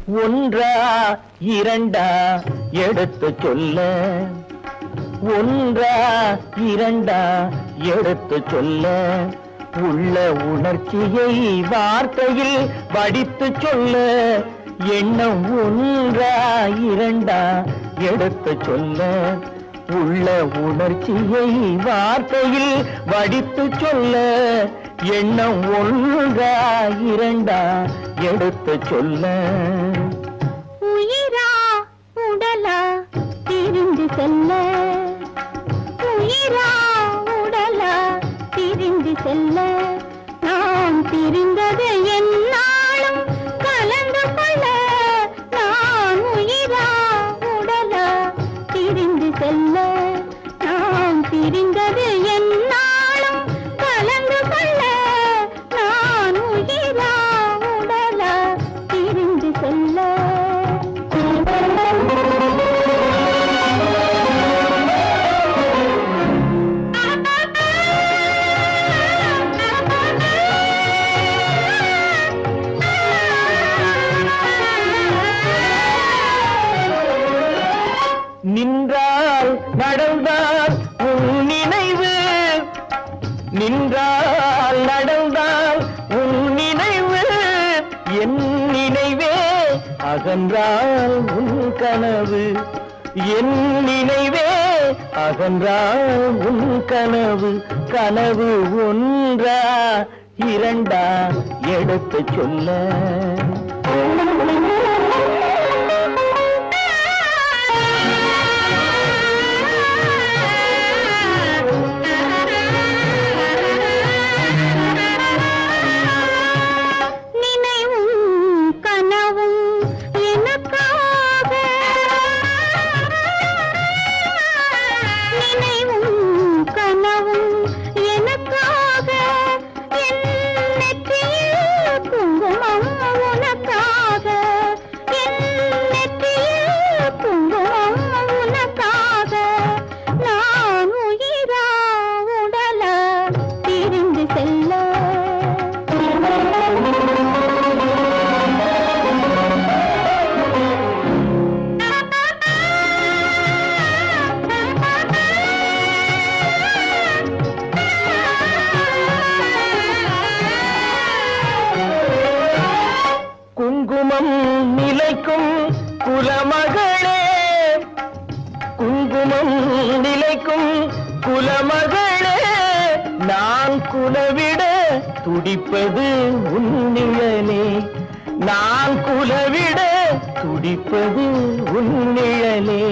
ஒன்றா இரண்டா எடுத்து சொல்ல, ஒன்றா இரண்டா எடுத்து சொல்ல, உள்ள உணர்ச்சியை வார்த்தையில் வடித்து சொல்ல, எண்ணம் ஒன்றா இரண்டா எடுத்து சொல்ல, உள்ள உணர்ச்சியை வார்த்தையில் வடித்து சொல்ல, எண்ணம் ஒன்றா இரண்டா எடுத்து சொல்ல. உயிரா உடலா பிரிந்து செல்ல, உயிரா உடலா பிரிந்து செல்ல, நாம் பிரிந்தது என்னாலும் கலந்து கொள்ள, நான் உயிரா உடலா பிரிந்து செல்ல, நாம் பிரிந்தது என்னாலும் கலந்து கொள்ள, நான் உயிரா உடலா பிரிந்து செல்ல. நின்றால் நடந்தால் உன் நினைவு, நின்றால் நடந்தால் உன் நினைவு, என் நினைவே அகன்றால் உன் கனவு, என் நினைவே அகன்றால் உன் கனவு, கனவு ஒன்றா இரண்டா எடுத்து சொல்ல. குங்குமம் நிலைக்கும் குலமகளே, குங்குமம் நிலைக்கும் குலமகளே, நான் குலவிட துடிப்பது உன் நிழலே, நான் குலவிட துடிப்பது உன் நிழலே.